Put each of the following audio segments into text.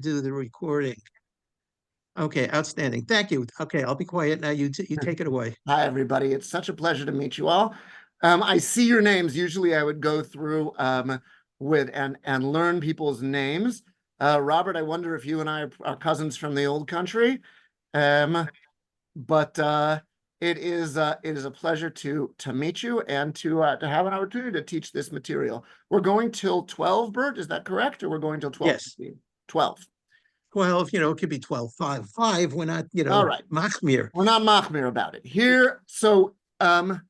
do the recording. Okay, outstanding. Thank you. Okay, I'll be quiet now. You take it away. Hi, everybody. It's such a pleasure to meet you all. I see your names. Usually I would go through with and learn people's names. Robert, I wonder if you and I are cousins from the old country. But it is a pleasure to meet you and to have an opportunity to teach this material. We're going till 12, Bert, is that correct? Or we're going till 12? Yes. 12. 12, it could be 12, 5. 5, we're not, All right. machmir. We're not machmir about it. Here, so about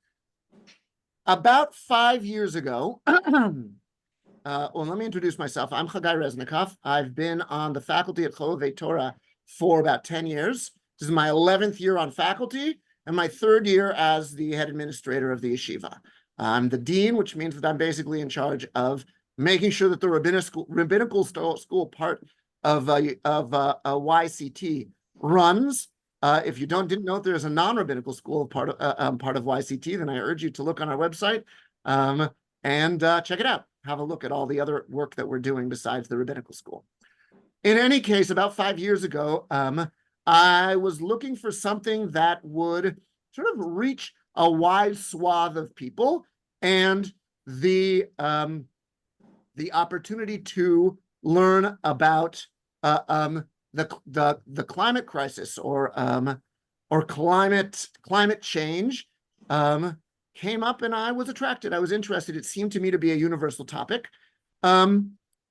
5 years ago, well, let me introduce myself. I'm Haggai Resnikoff. I've been on the faculty at Chovevei Torah for about 10 years. This is my 11th year on faculty and my 3rd year as the head administrator of the yeshiva. I'm the dean, which means that I'm basically in charge of making sure that the rabbinical school part of YCT runs. If you didn't know, there's a non-rabbinical school part of YCT, then I urge you to look on our website and check it out. Have a look at all the other work that we're doing besides the rabbinical school. In any case, about 5 years ago, I was looking for something that would sort of reach a wide swath of people, and the opportunity to learn about the climate crisis or climate change came up, and I was attracted. I was interested. It seemed to me to be a universal topic.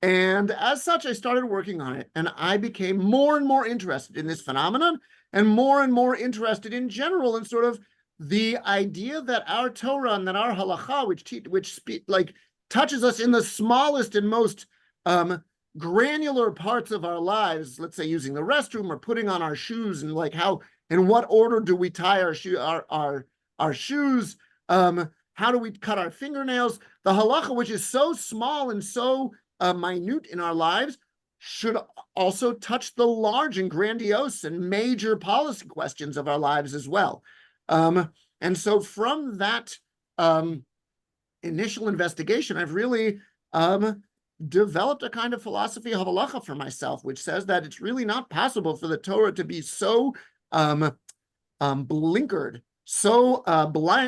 And as such, I started working on it, and I became more and more interested in this phenomenon and more interested in general in sort of the idea that our Torah and that our Halacha, which touches us in the smallest and most granular parts of our lives, let's say using the restroom or putting on our shoes, and like how, in what order do we tie our shoes? How do we cut our fingernails? The halacha, which is so small and so minute in our lives, should also touch the large and grandiose and major policy questions of our lives as well. And so from that initial investigation, I've really developed a kind of philosophy of halacha for myself, which says that it's really not possible for the Torah to be so blinkered, so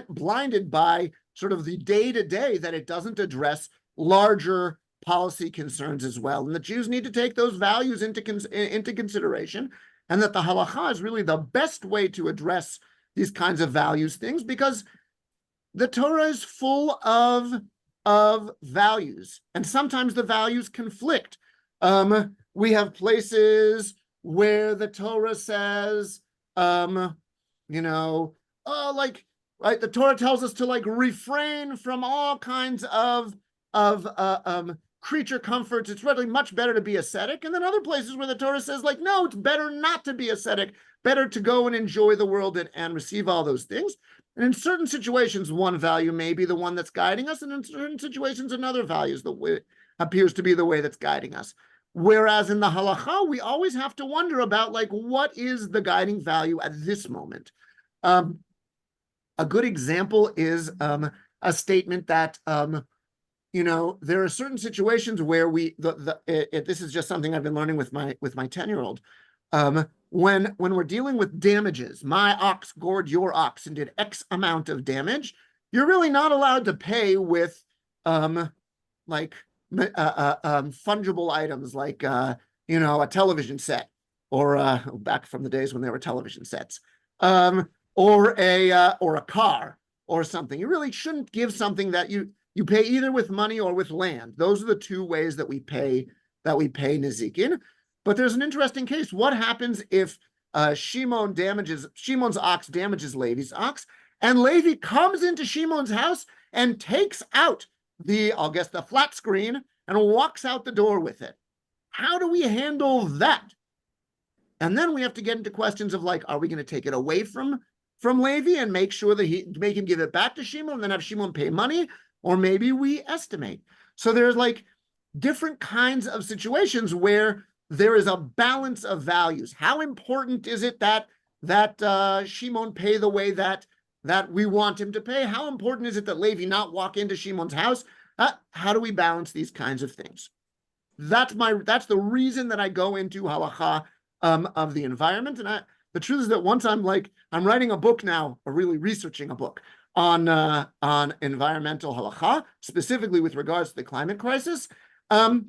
blinded by sort of the day-to-day that it doesn't address larger policy concerns as well. And the Jews need to take those values into consideration, and that the halacha is really the best way to address these kinds of values things, because the Torah is full of values, and sometimes the values conflict. We have places where the Torah says, right, the Torah tells us to refrain from all kinds of creature comforts. It's really much better to be ascetic. And then other places where the Torah says, no, it's better not to be ascetic, better to go and enjoy the world and receive all those things. And in certain situations, one value may be the one that's guiding us, and in certain situations, another value appears to be the way that's guiding us. Whereas in the halacha, we always have to wonder about, what is the guiding value at this moment? A good example is a statement that, there are certain situations where this is just something I've been learning with my 10-year-old. When we're dealing with damages, my ox gored your ox and did X amount of damage, you're really not allowed to pay with fungible items like a television set, or back from the days when there were television sets, or a car or something. You really shouldn't give something that you pay either with money or with land. Those are the two ways that we pay nezikin. But there's an interesting case. What happens if Shimon's ox damages Levi's ox, and Levi comes into Shimon's house and takes out the flat screen and walks out the door with it? How do we handle that? And then we have to get into questions of are we going to take it away from Levi and make sure that make him give it back to Shimon and then have Shimon pay money? Or maybe we estimate. So there's different kinds of situations where there is a balance of values. How important is it that Shimon pay the way that we want him to pay? How important is it that Levi not walk into Shimon's house? How do we balance these kinds of things? That's the reason that I go into halacha of the environment. And the truth is that once I'm writing a book now, or really researching a book on environmental halacha, specifically with regards to the climate crisis. Once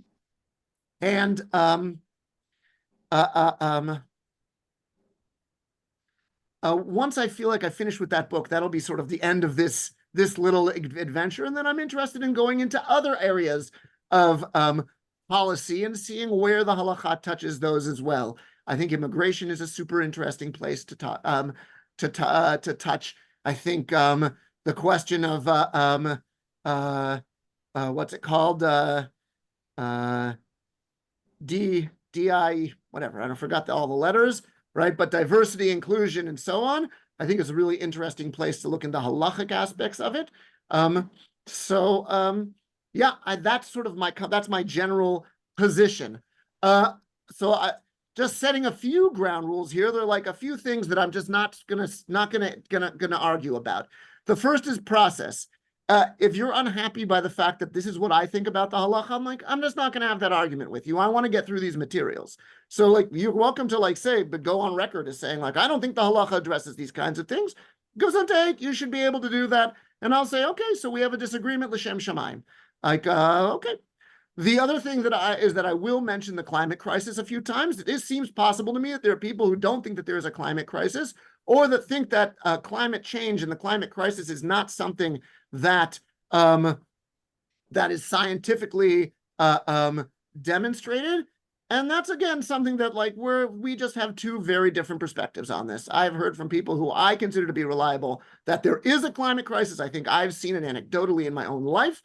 I feel like I finish with that book, that'll be sort of the end of this little adventure. And then I'm interested in going into other areas of policy and seeing where the halacha touches those as well. I think immigration is a super interesting place to touch. I think the question of what's it called? DI, whatever. I forgot all the letters, right? But diversity, inclusion, and so on. I think it's a really interesting place to look into halachic aspects of it. Yeah, that's sort of that's my general position. So just setting a few ground rules here. There are like a few things that I'm just not gonna argue about. The first is process. If you're unhappy by the fact that this is what I think about the halacha, I'm just not going to have that argument with you. I want to get through these materials. So you're welcome to say, but go on record as saying I don't think the halacha addresses these kinds of things. Go take, you should be able to do that. And I'll say, okay, so we have a disagreement, l'shem shamayim. Okay. The other thing is that I will mention the climate crisis a few times. It seems possible to me that there are people who don't think that there is a climate crisis, or that think that climate change and the climate crisis is not something that that is scientifically demonstrated. And that's, again, something that we just have two very different perspectives on this. I've heard from people who I consider to be reliable that there is a climate crisis. I think I've seen it anecdotally in my own life.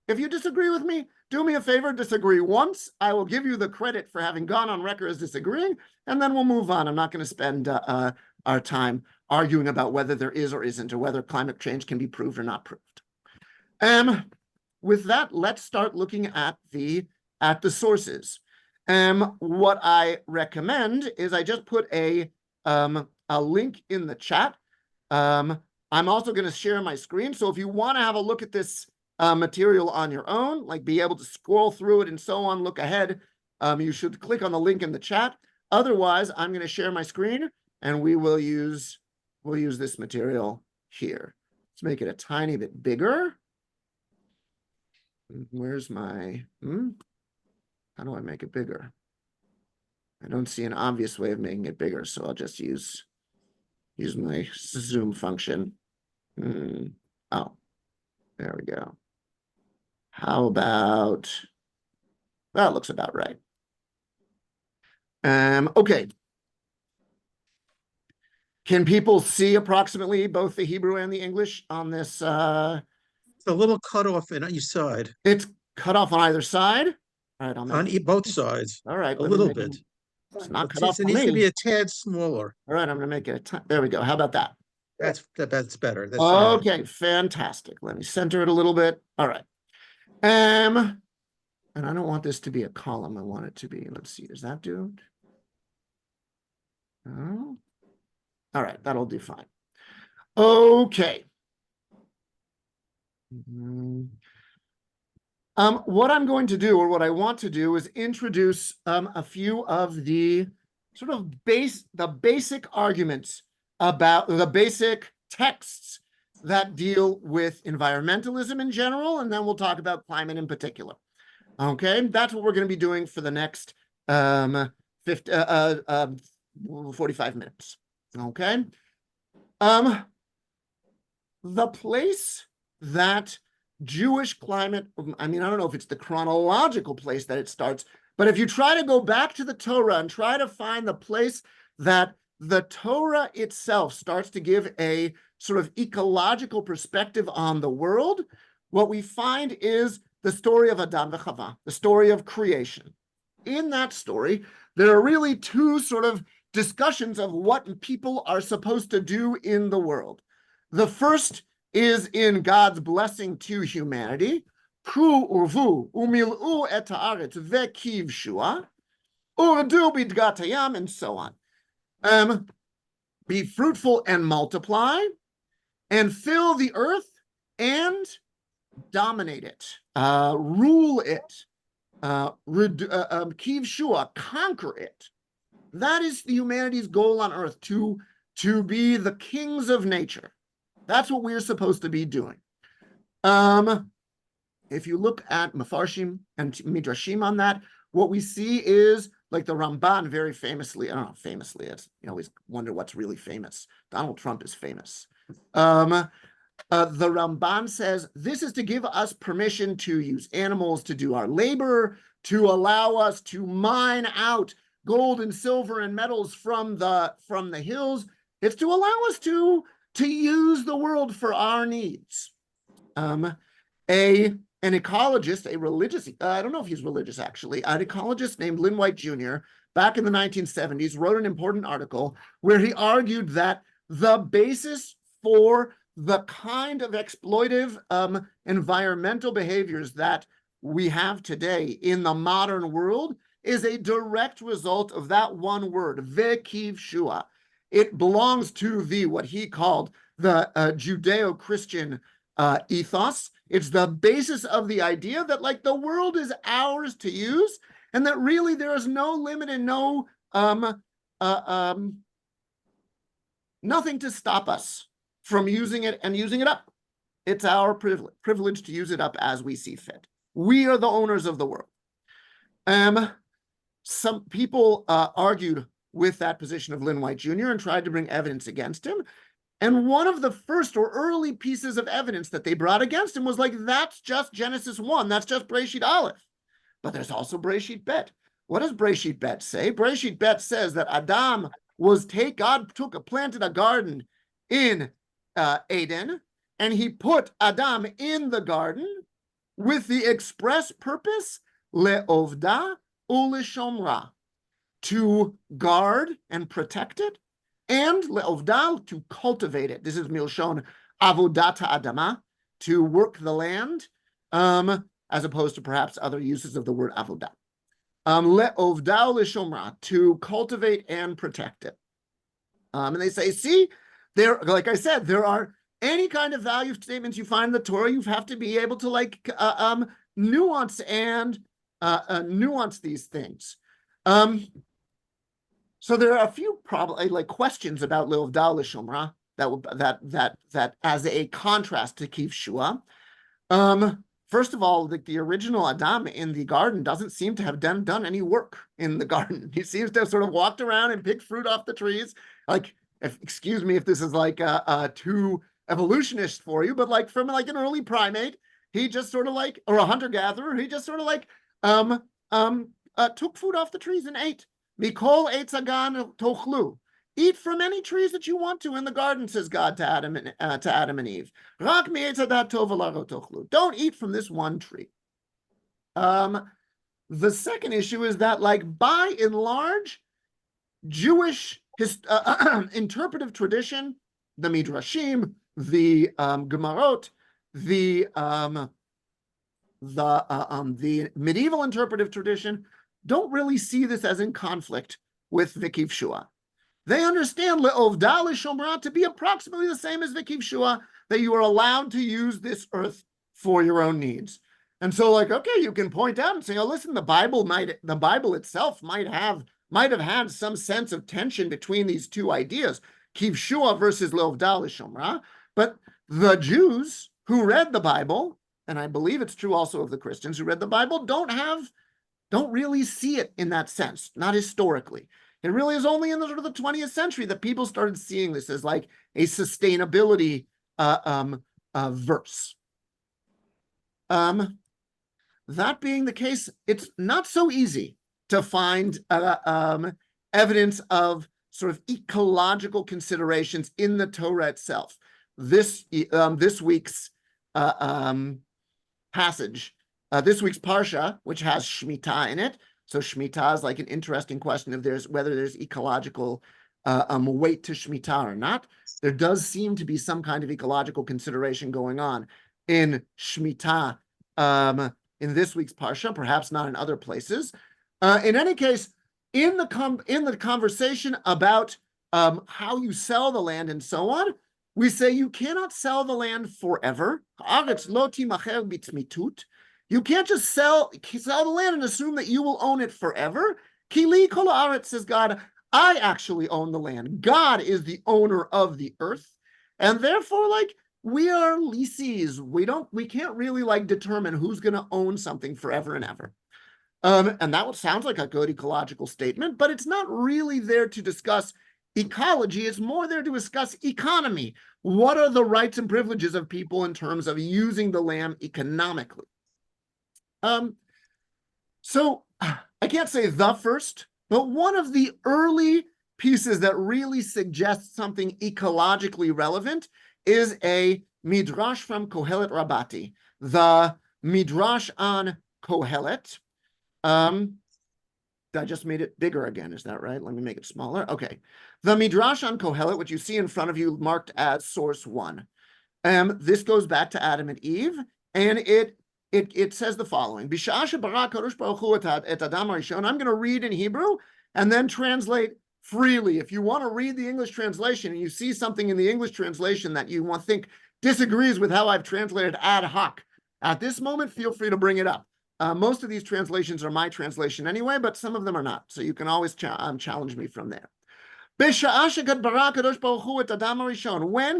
If you disagree with me, do me a favor, disagree once. I will give you the credit for having gone on record as disagreeing, and then we'll move on. I'm not going to spend our time arguing about whether there is or isn't, or whether climate change can be proved or not proved. With that, let's start looking at the sources. What I recommend is I just put a link in the chat. I'm also going to share my screen. So if you want to have a look at this material on your own, be able to scroll through it and so on, look ahead, you should click on the link in the chat. Otherwise, I'm going to share my screen, and we'll use this material here. Let's make it a tiny bit bigger. Where's my, how do I make it bigger? I don't see an obvious way of making it bigger, so I'll just use my zoom function. Oh, there we go. How about, that looks about right. Okay. Can people see approximately both the Hebrew and the English on this? It's a little cut off on each side. It's cut off on either side? All right, on both sides. All right, a little bit. It's not cut off It needs to be a tad smaller. All right, I'm going to make it there we go. How about that? That's better. That's okay, fantastic. Let me center it a little bit. All right. And I don't want this to be a column. I want it to be, let's see, does that do it? Oh. All right, that'll do fine. Okay. What I'm going to do, or what I want to do, is introduce a few of the sort of basic arguments about the basic texts that deal with environmentalism in general, and then we'll talk about climate in particular. Okay, that's what we're going to be doing for the next 45 minutes. Okay. The place that Jewish climate, I don't know if it's the chronological place that it starts, but if you try to go back to the Torah and try to find the place that the Torah itself starts to give a sort of ecological perspective on the world, what we find is the story of Adam v'Chava, the story of creation. In that story, there are really two sort of discussions of what people are supposed to do in the world. The first is in God's blessing to humanity, Ku urvu umil'u et haaretz vekivshua, urdu bidgatayam, and so on. Be fruitful and multiply, and fill the earth and dominate it, rule it. Kiv Shua, conquer it. That is humanity's goal on earth, to be the kings of nature. That's what we're supposed to be doing. If you look at Mefarshim and Midrashim on that, what we see is, like the Ramban very famously, I don't know, famously, it's, you always wonder what's really famous. Donald Trump is famous. The Ramban says, this is to give us permission to use animals to do our labor, to allow us to mine out gold and silver and metals from the hills. It's to allow us to use the world for our needs. An ecologist, a religious, I don't know if he's religious actually, an ecologist named Lynn White Jr., back in the 1970s, wrote an important article where he argued that the basis for the kind of exploitive environmental behaviors that we have today in the modern world is a direct result of that one word, vekiv shua. It belongs to what he called the Judeo-Christian ethos. It's the basis of the idea that, like, the world is ours to use, and that really there is no limit and no nothing to stop us from using it and using it up. It's our privilege to use it up as we see fit. We are the owners of the world. Some people argued with that position of Lynn White Jr. and tried to bring evidence against him. And one of the first or early pieces of evidence that they brought against him was like, that's just Genesis 1. That's just Breshit Aleph. But there's also Breshit Bet. What does Breshit Bet say? Breshit Bet says that Adam God planted a garden in Eden, and he put Adam in the garden with the express purpose, le'ovda u'leshomra, to guard and protect it, and le'ovda, to cultivate it. This is milshon avodata adama, to work the land, as opposed to perhaps other uses of the word avodah. Le'ovda u'leshomra, to cultivate and protect it. And they say, see, there, like I said, there are any kind of value statements you find in the Torah, you have to be able to like nuance and nuance these things. So there are a few probably like questions about Le'ovda L'Shomra that as a contrast to Kiv Shua. First of all, the original Adam in the garden doesn't seem to have done any work in the garden. He seems to have sort of walked around and picked fruit off the trees. Like, excuse me if this is like too evolutionist for you, but like from like an early primate, he just sort of like, or a hunter-gatherer, he just sort of like took food off the trees and ate. Mikol eitz hagan tochlu. Eat from any trees that you want to in the garden, says God to Adam and Eve. Rak mi'etz hadat tov v'la tochlu. Don't eat from this one tree. The second issue is that, like, by and large, Jewish interpretive tradition, the Midrashim, the Gemarot, the medieval interpretive tradition don't really see this as in conflict with Vikiv Shua. They understand Le'ovda L'Shomra to be approximately the same as Vikiv Shua, that you are allowed to use this earth for your own needs. And so, like, okay, you can point out and say, oh, listen, the Bible itself might have had some sense of tension between these two ideas, Kiv Shua versus Le'ovda L'Shomra. But the Jews who read the Bible, and I believe it's true also of the Christians who read the Bible, don't really see it in that sense, not historically. It really is only in the sort of the 20th century that people started seeing this as like a sustainability verse. That being the case, it's not so easy to find evidence of sort of ecological considerations in the Torah itself. This week's passage, this week's Parsha, which has Shemitah in it. So Shemitah is like an interesting question of whether there's ecological weight to Shemitah or not. There does seem to be some kind of ecological consideration going on in Shemitah in this week's Parsha, perhaps not in other places. In any case, in the conversation about how you sell the land and so on, we say you cannot sell the land forever. You can't just sell the land and assume that you will own it forever. Kili kol haaretz, says God, I actually own the land. God is the owner of the earth. And therefore, like, we are leases. We can't really like determine who's going to own something forever and ever. And that sounds like a good ecological statement, but it's not really there to discuss ecology. It's more there to discuss economy. What are the rights and privileges of people in terms of using the land economically? So I can't say the first, but one of the early pieces that really suggests something ecologically relevant is a midrash from Kohelet Rabbati, the midrash on Kohelet. I just made it bigger again. Is that right? Let me make it smaller. Okay. The midrash on Kohelet, which you see in front of you marked as source 1. This goes back to Adam and Eve, and it says the following. I'm going to read in Hebrew and then translate freely. If you want to read the English translation and you see something in the English translation that you want to think disagrees with how I've translated ad hoc, at this moment, feel free to bring it up. Most of these translations are my translation anyway, but some of them are not. So you can always challenge me from there. When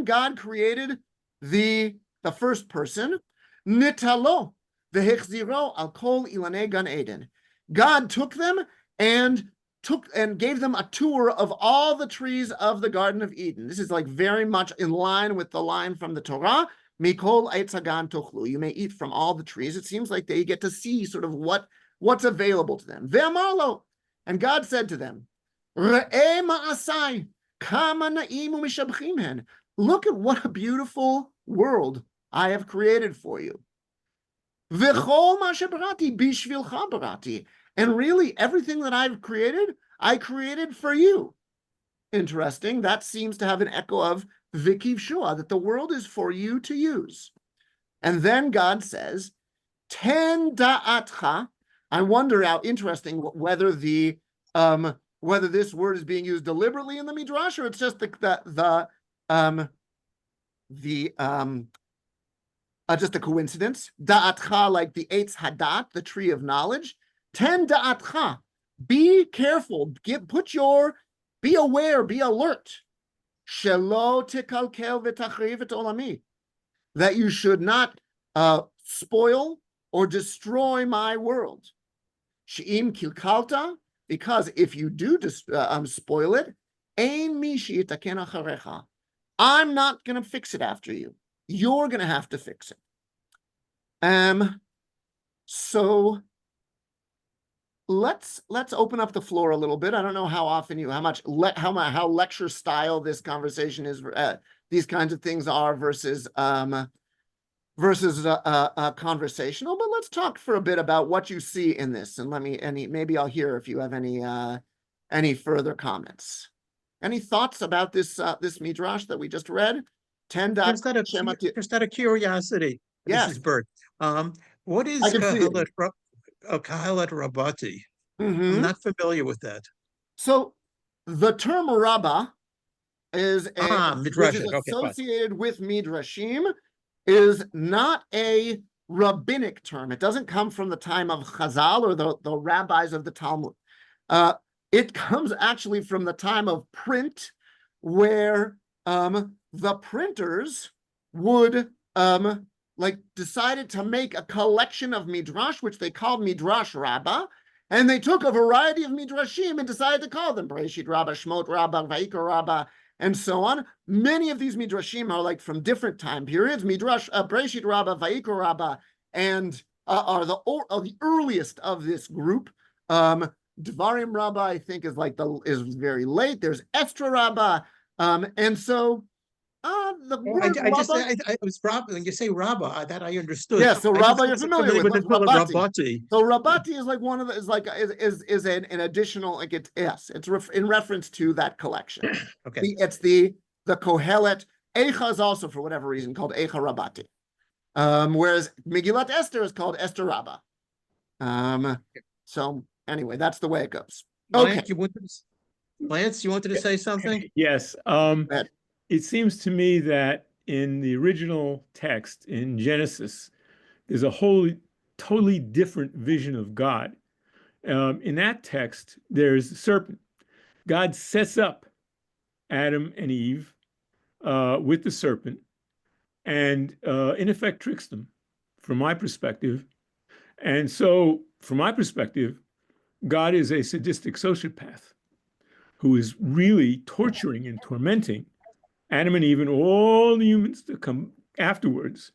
God created the first person, nitalo v'hechziro al kol ilanei gan Eden. God took them and gave them a tour of all the trees of the Garden of Eden. This is like very much in line with the line from the Torah. Mikol eitz hagan tochlu. You may eat from all the trees. It seems like they get to see sort of what's available to them. Ve'amarlo, and God said to them, Re'eh ma'asai, kama na'im u'mishabchim hen. Look at what a beautiful world I have created for you. V'chol ma shebarati bishvilcha barati. And really, everything that I've created, I created for you. Interesting. That seems to have an echo of Vikiv Shua, that the world is for you to use. And then God says, Ten da'atcha. I wonder how interesting whether this word is being used deliberately in the midrash, or it's just just a coincidence. Da'atcha, like the Eitz Hadat, the tree of knowledge. Ten da'atcha. Be careful. Be aware. Be alert. Shelo tikalkel v'tachriv et olami. That you should not spoil or destroy my world. She'im kilkalta, because if you do spoil it, ein mishi yitaken acharecha. I'm not going to fix it after you. You're going to have to fix it. So let's open up the floor a little bit. I don't know how often how lecture style this conversation is. These kinds of things are versus conversational. But let's talk for a bit about what you see in this, and maybe I'll hear if you have any further comments. Any thoughts about this midrash that we just read? Just out of curiosity, yes. Mrs. Bird, what is Kohelet Rabbati? Mm-hmm. I'm not familiar with that. So the term Rabbah is associated with Midrashim, is not a rabbinic term. It doesn't come from the time of Chazal or the rabbis of the Talmud. It comes actually from the time of print, where the printers would decided to make a collection of midrash, which they called Midrash Rabbah, and they took a variety of midrashim and decided to call them Bereshit Rabbah, Shmot Rabbah, Vayikra Rabbah, and so on. Many of these midrashim are like from different time periods. Midrash Bereshit Rabbah, Vayikra Rabbah, and are the earliest of this group. Devarim Rabbah, I think, is very late. There's Estra Rabbah, and so the word I was Rabbah. When you say Rabbah, that I understood. Yeah, so Rabbah you're familiar with. Rabbati. So Rabbati is like one of the is an additional, like it's in reference to that collection. Okay, it's the Kohelet. Eicha is also, for whatever reason, called Eicha Rabbati, whereas Megillat Esther is called Esther Rabbah. So anyway, that's the way it goes. Okay, Lance, you wanted to say something? Yes. It seems to me that in the original text in Genesis, there's a whole totally different vision of God. In that text, there's the serpent. God sets up Adam and Eve with the serpent and in effect tricks them, from my perspective. And so, from my perspective, God is a sadistic sociopath who is really torturing and tormenting Adam and Eve and all the humans that come afterwards.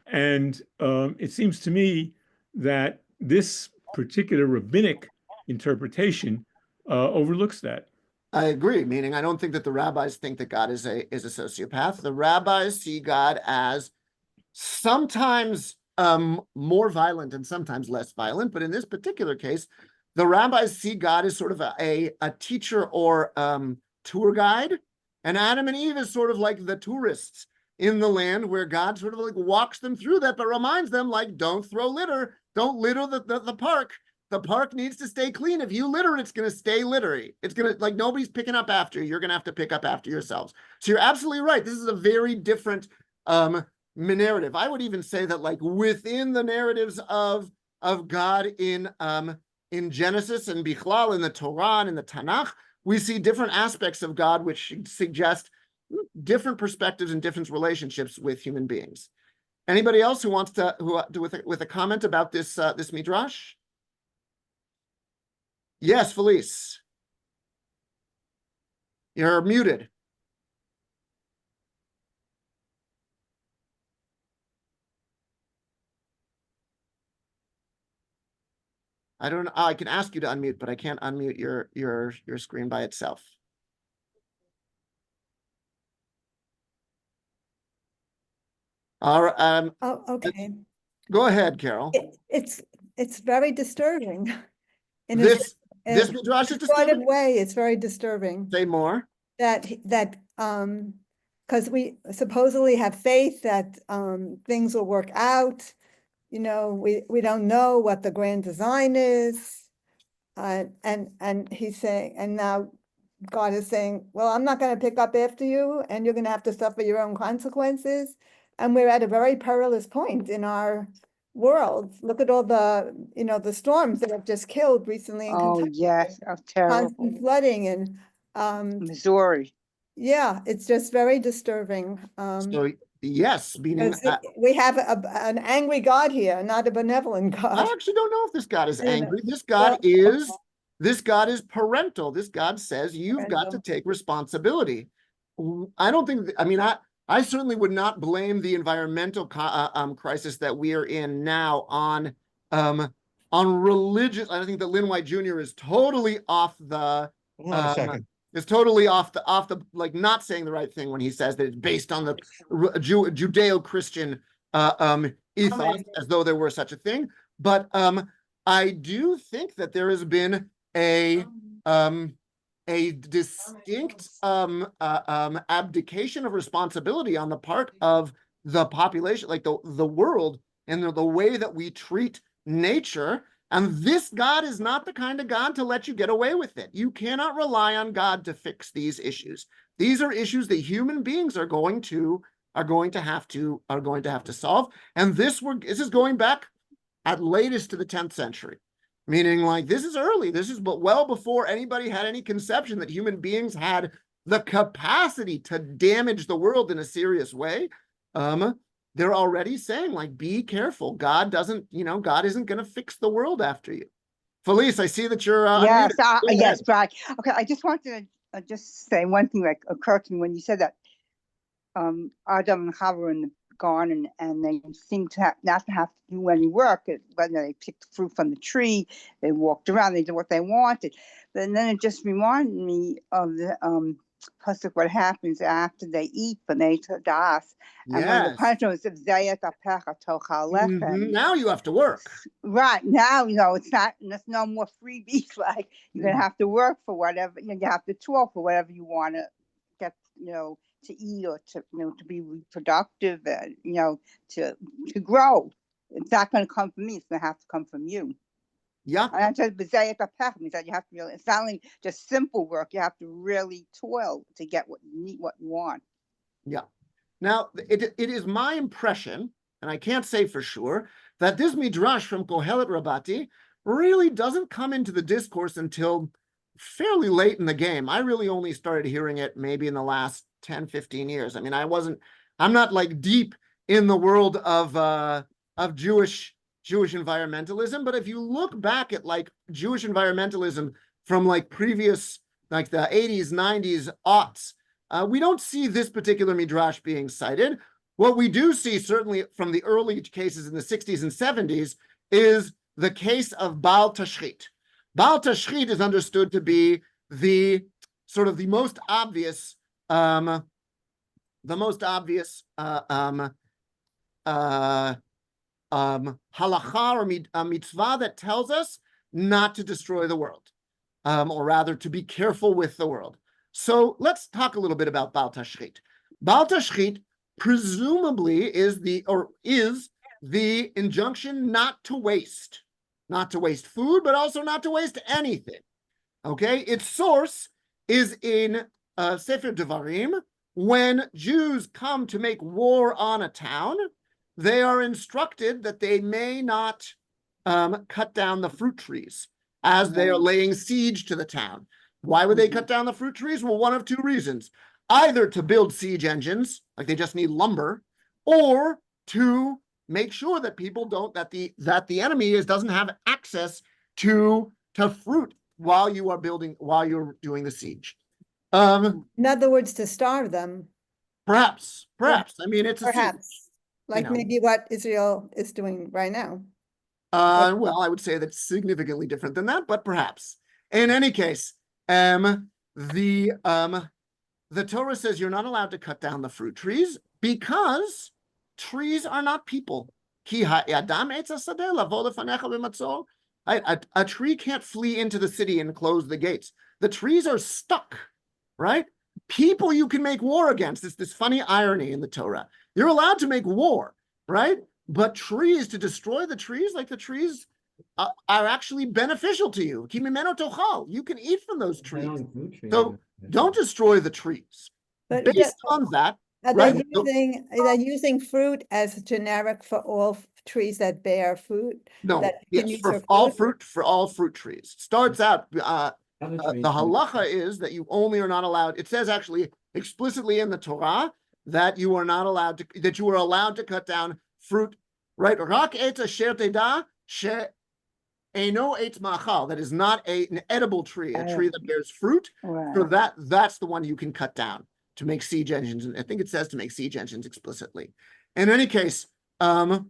And it seems to me that this particular rabbinic interpretation overlooks that. I agree, meaning I don't think that the rabbis think that God is a sociopath. The rabbis see God as sometimes more violent and sometimes less violent, but in this particular case, the rabbis see God as sort of a teacher or tour guide, and Adam and Eve is sort of like the tourists in the land where God sort of like walks them through that, but reminds them, like, don't throw litter, don't litter the park. The park needs to stay clean. If you litter, it's going to stay littery. It's going to, like, nobody's picking up after you. You're going to have to pick up after yourselves. So you're absolutely right. This is a very different narrative. I would even say that, like, within the narratives of God in Genesis and Bichlal, in the Torah and in the Tanakh, we see different aspects of God which suggest different perspectives and different relationships with human beings. Anybody else who wants to with a comment about this this midrash? Yes, Felice. You're muted. I don't know. I can ask you to unmute, but I can't unmute your screen by itself. All right. Oh, okay. Go ahead, Carol. It's very disturbing. In This a midrash is sort of disturbing. way, it's very disturbing Say more. that because we supposedly have faith that things will work out. You know, we don't know what the grand design is, and he's saying, and now God is saying, well, I'm not going to pick up after you, and you're going to have to suffer your own consequences. And we're at a very perilous point in our world. Look at all the, you know, the storms that have just killed recently in Oh, Kentucky. yes, that's terrible. Constant flooding and Missouri. yeah, it's just very disturbing. So yes, meaning We have an angry God here, not a benevolent God. I actually don't know if this God is I don't know. angry. This God is parental. This God says you've got to Parental. take responsibility. I don't think. I mean, I certainly would not blame the environmental crisis that we are in now on religious. I think that Lynn White Jr. is totally off the. Hold on a second. Is totally off the like not saying the right thing when he says that it's based on the Judeo-Christian ethos, as though there were such a thing. But I do think that there has been a distinct abdication of responsibility on the part of the population, like the world, and the way that we treat nature. And this God is not the kind of God to let you get away with it. You cannot rely on God to fix these issues. These are issues that human beings are going to have to solve. And this is going back at latest to the 10th century, meaning like this is early. This is well before anybody had any conception that human beings had the capacity to damage the world in a serious way. They're already saying, like, be careful. God isn't going to fix the world after you. Felice, I see that you're yes, yes, right. Okay, I just wanted to just say one thing that occurred to me when you said that Adam and Chava were in the garden and they seemed to not to have to do any work. But they picked fruit from the tree, they walked around, they did what they wanted. But then it just reminded me of the pasuk, what happens after they eat when they das. And one of the punishments is now you have to work. Right now, there's no more freebies. Like you're gonna have to work for whatever, you have to toil for whatever you want to get, to eat or to be productive and to grow. It's not going to come from me. It's going to have to come from you. Yeah. And that means that you have to really. It's not only just simple work. You have to really toil to get what you need, what you want. Yeah. Now it is my impression, and I can't say for sure, that this midrash from Kohelet Rabati really doesn't come into the discourse until fairly late in the game. I really only started hearing it maybe in the last 10, 15 years. I mean, I'm not like deep in the world of Jewish environmentalism, but if you look back at like Jewish environmentalism from like previous, like the 80s, 90s, aughts, we don't see this particular midrash being cited. What we do see, certainly from the early cases in the 60s and 70s, is the case of Baal Tashchit. Baal Tashchit is understood to be the sort of the most obvious halacha or mitzvah that tells us not to destroy the world, or rather to be careful with the world. So let's talk a little bit about Baal Tashchit. Baal Tashchit presumably is the injunction not to waste food, but also not to waste anything. Okay, its source is in Sefer Devarim. When Jews come to make war on a town, they are instructed that they may not cut down the fruit trees as they are laying siege to the town. Why would they cut down the fruit trees? Well, one of two reasons. Either to build siege engines, like they just need lumber, or to make sure that people don't, that the enemy doesn't have access to fruit while you're doing the siege. In other words, to starve them. Perhaps. I mean, it's a siege. Perhaps, like maybe what Israel is doing right now. Well, I would say that's significantly different than that, but perhaps. In any case, the Torah says you're not allowed to cut down the fruit trees because trees are not people. A tree can't flee into the city and close the gates. The trees are stuck, right? People you can make war against. It's this funny irony in the Torah. You're allowed to make war, right? But trees, to destroy the trees, like the trees are actually beneficial to you. You can eat from those trees. So don't destroy the trees. But based on that, are right? they using fruit as generic for all trees that bear fruit? No, that you can yes, use for all fruit trees. Starts out, the halacha is that you only are not allowed, it says actually explicitly in the Torah that you are not allowed to, that you are allowed to cut down fruit, right? Rak etz asher teda she eino etz ma'achal, that is not an edible tree, a tree that bears fruit. Right. So that's the one you can cut down to make siege engines. And I think it says to make siege engines explicitly. In any case, so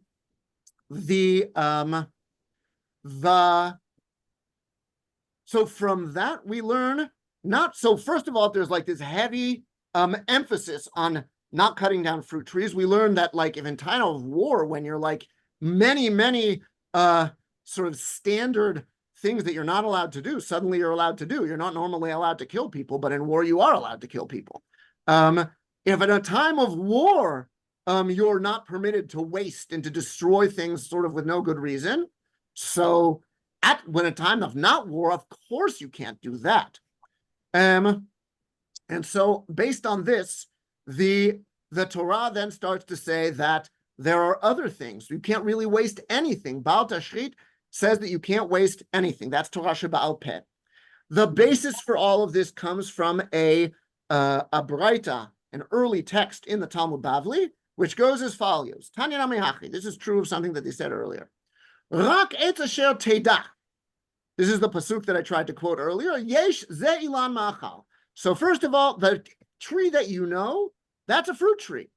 from that we learn first of all, there's like this heavy emphasis on not cutting down fruit trees. We learn that like if in time of war, when you're like many sort of standard things that you're not allowed to do, suddenly you're allowed to do. You're not normally allowed to kill people, but in war you are allowed to kill people. If at a time of war, you're not permitted to waste and to destroy things sort of with no good reason. So when a time of not war, of course you can't do that. And so based on this, the Torah then starts to say that there are other things. You can't really waste anything. Baal Tashchit says that you can't waste anything. That's Torah Sheba'al Peh. The basis for all of this comes from a Braita, an early text in the Talmud Bavli, which goes as follows. Tanya Namihachi. This is true of something that they said earlier. Rak etz asher teda. This is the pasuk that I tried to quote earlier. Yesh ze ilan ma'achal. So first of all, the tree that you know, that's a fruit tree.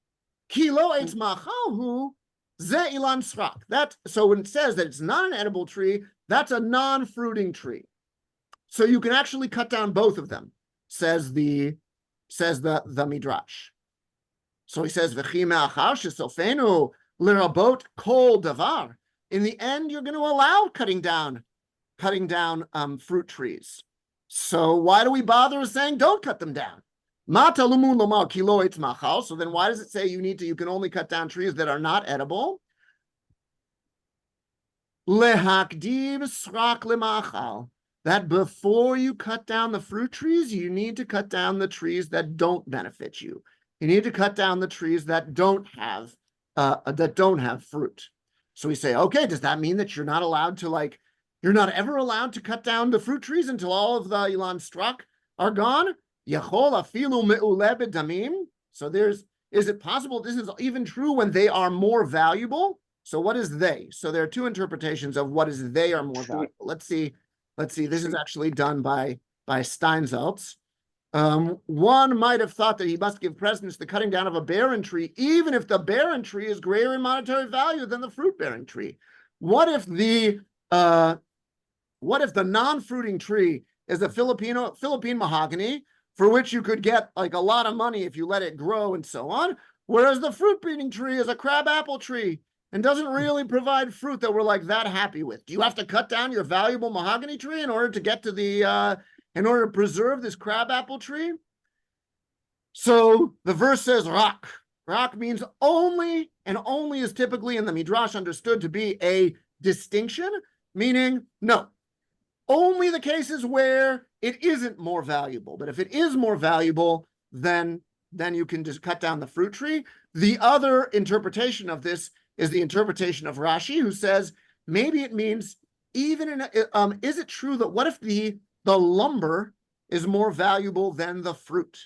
Ki lo etz ma'achal hu ze ilan srak. So when it says that it's not an edible tree, that's a non-fruiting tree. So you can actually cut down both of them, says the Midrash. So he says, V'chi me'achar shesofenu l'rabot kol davar. In the end, you're going to allow cutting down fruit trees. So why do we bother saying don't cut them down? So then why does it say you can only cut down trees that are not edible? Lehakdim srak lemachal. That before you cut down the fruit trees, you need to cut down the trees that don't benefit you. You need to cut down the trees that don't have fruit. So we say, okay, does that mean that you're not allowed to like, you're not ever allowed to cut down the fruit trees until all of the Ilan Strak are gone? Yachol afilu me'uleh b'damim. So is it possible this is even true when they are more valuable? So what is they? So there are two interpretations of what is they are more valuable. Let's see. This is actually done by Steinsaltz. One might have thought that he must give precedence to the cutting down of a barren tree, even if the barren tree is greater in monetary value than the fruit-bearing tree. What if the non-fruiting tree is a Philippine mahogany, for which you could get like a lot of money if you let it grow and so on, whereas the fruit-bearing tree is a crabapple tree and doesn't really provide fruit that we're like that happy with? Do you have to cut down your valuable mahogany tree in order to get to the in order to preserve this crabapple tree? So the verse says rak. Rak means only, and only is typically in the Midrash understood to be a distinction, meaning no, only the cases where it isn't more valuable. But if it is more valuable, then you can just cut down the fruit tree. The other interpretation of this is the interpretation of Rashi, who says maybe it means even in is it true that what if the lumber is more valuable than the fruit?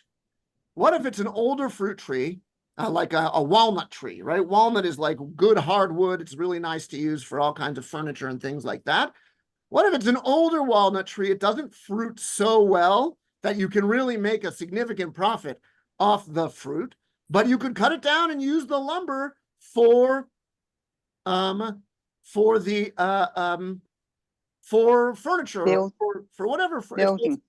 What if it's an older fruit tree, like a walnut tree, right? Walnut is like good hardwood. It's really nice to use for all kinds of furniture and things like that. What if it's an older walnut tree? It doesn't fruit so well that you can really make a significant profit off the fruit, but you could cut it down and use the lumber for furniture, for whatever.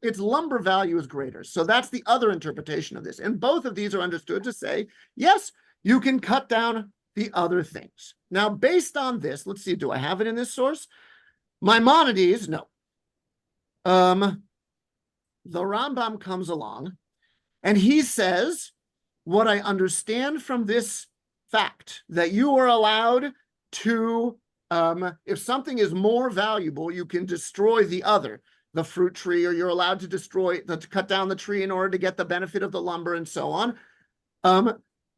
Its lumber value is greater. So that's the other interpretation of this. And both of these are understood to say, yes, you can cut down the other things. Now, based on this, let's see, do I have it in this source? Maimonides, no. The Rambam comes along and he says, what I understand from this fact, that you are allowed to, if something is more valuable, you can destroy the other, the fruit tree, or you're allowed to cut down the tree in order to get the benefit of the lumber and so on,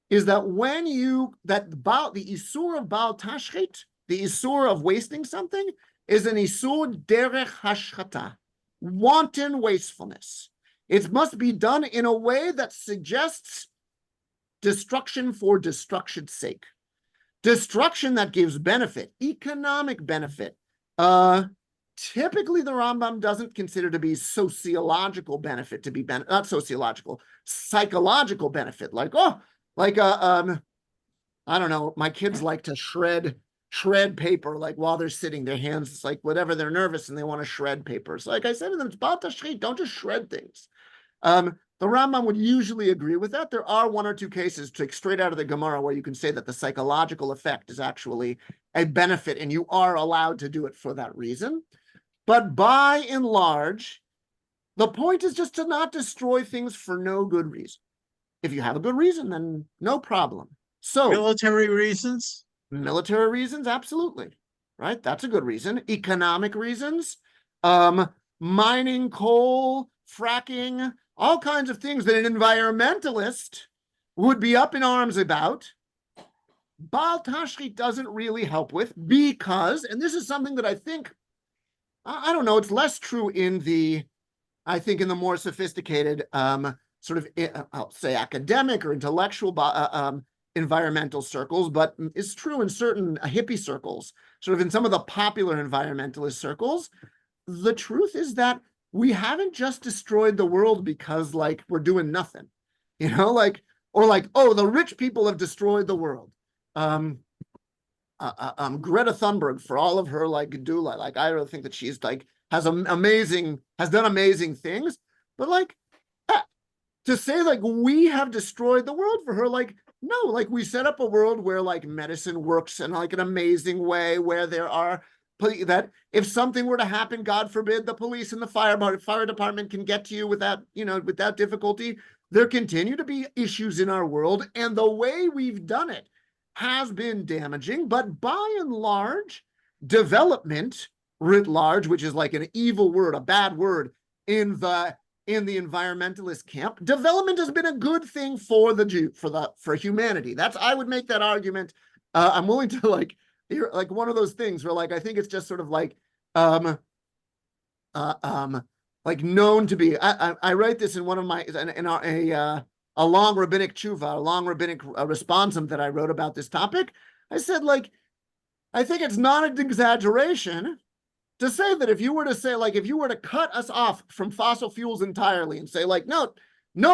is that when the Isur of Baal Tashchit, the Isur of wasting something, is an Isur derech hashchata, wanton wastefulness. It must be done in a way that suggests destruction for destruction's sake. Destruction that gives benefit, economic benefit. Typically, the Rambam doesn't consider to be sociological benefit to be not sociological, psychological benefit. Like, I don't know, my kids like to shred paper, like while they're sitting, their hands, it's like whatever, they're nervous and they want to shred paper. So like I said to them, it's about tashchit, don't just shred things. The Rambam would usually agree with that. There are one or two cases take straight out of the Gemara where you can say that the psychological effect is actually a benefit and you are allowed to do it for that reason. But by and large, the point is just to not destroy things for no good reason. If you have a good reason, then no problem. So military reasons? Military reasons, absolutely. Right? That's a good reason. Economic reasons, mining, coal, fracking, all kinds of things that an environmentalist would be up in arms about. Baal Tashchit doesn't really help with because, and this is something that I think, I don't know, it's less true in the more sophisticated, sort of, I'll say academic or intellectual environmental circles, but it's true in certain hippie circles, sort of in some of the popular environmentalist circles. The truth is that we haven't just destroyed the world because like we're doing nothing, or oh, the rich people have destroyed the world. Greta Thunberg, for all of her like gedula, like I really think that she's like has done amazing things, but like to say like we have destroyed the world for her, like no, like we set up a world where like medicine works in like an amazing way, where there are that if something were to happen, God forbid, the police and the fire department can get to you without difficulty. There continue to be issues in our world, and the way we've done it has been damaging. But by and large, development writ large, which is like an evil word, a bad word in the environmentalist camp, development has been a good thing for humanity. I would make that argument. I'm willing to like one of those things where like I think it's just sort of like like known to be. I write this in one of my a long rabbinic tshuva, a long rabbinic responsum that I wrote about this topic. I said, like, I think it's not an exaggeration to say that if you were to cut us off from fossil fuels entirely and say, like, no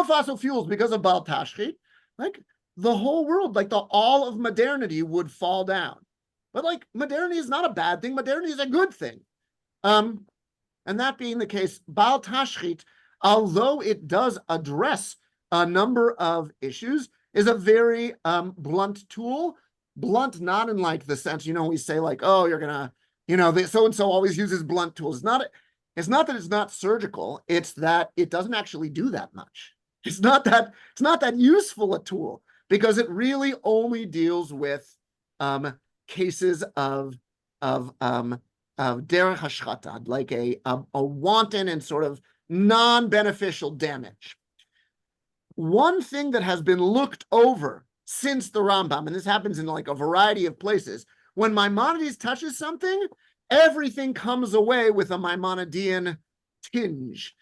fossil fuels because of Baal Tashchit, like the whole world, like all of modernity would fall down. But like modernity is not a bad thing. Modernity is a good thing. And that being the case, Baal Tashchit, although it does address a number of issues, is a very blunt tool. Blunt, not in like the sense, we say like, oh, you're gonna, so-and-so always uses blunt tools. It's not that it's not surgical, it's that it doesn't actually do that much. It's not that useful a tool, because it really only deals with cases of derech hashchata, like a wanton and sort of non-beneficial damage. One thing that has been looked over since the Rambam, and this happens in like a variety of places, when Maimonides touches something, everything comes away with a Maimonidean tinge.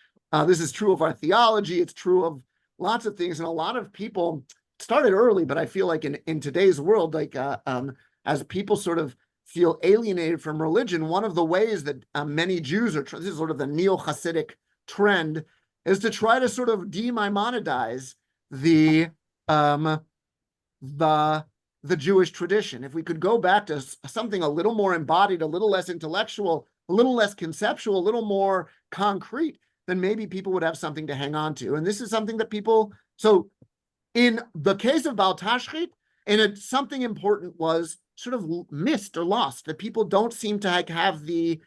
This is true of our theology. It's true of lots of things. And a lot of people started early, but I feel like in today's world, like as people sort of feel alienated from religion, one of the ways that many Jews this is sort of the neo-Hasidic trend, is to try to sort of de-Maimonidize the Jewish tradition. If we could go back to something a little more embodied, a little less intellectual, a little less conceptual, a little more concrete, then maybe people would have something to hang on to. And this is something that so in the case of Baal Tashchit, something important was sort of missed or lost, that people don't seem to have the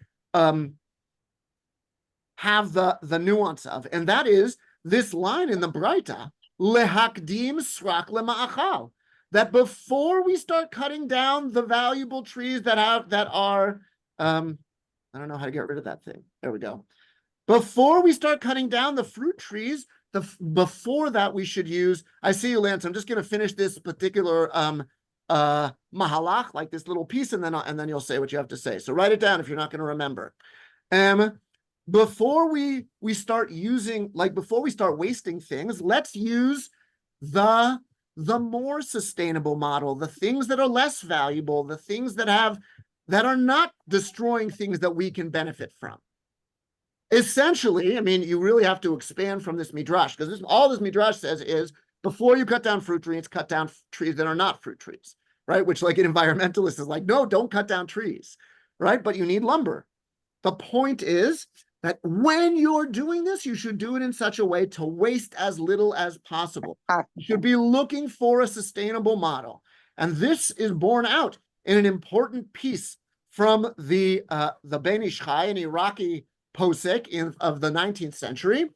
nuance of, and that is this line in the Braita, lehakdim srak lema'achal, that before we start cutting down the valuable trees that are I don't know how to get rid of that thing. There we go. Before we start cutting down the fruit trees, before that we should use, I see you, Lance, I'm just going to finish this particular mahalach, like this little piece, and then you'll say what you have to say. So write it down if you're not going to remember. Before we start using, like before we start wasting things, let's use the more sustainable model, the things that are less valuable, the things that are not destroying things that we can benefit from. Essentially, I mean, you really have to expand from this midrash, because all this midrash says is, before you cut down fruit trees, cut down trees that are not fruit trees, right? Which, like an environmentalist is like, no, don't cut down trees, right? But you need lumber. The point is that when you're doing this, you should do it in such a way to waste as little as possible. You should be looking for a sustainable model. And this is borne out in an important piece from the Ben Ish Chai, an Iraqi posek of the 19th century,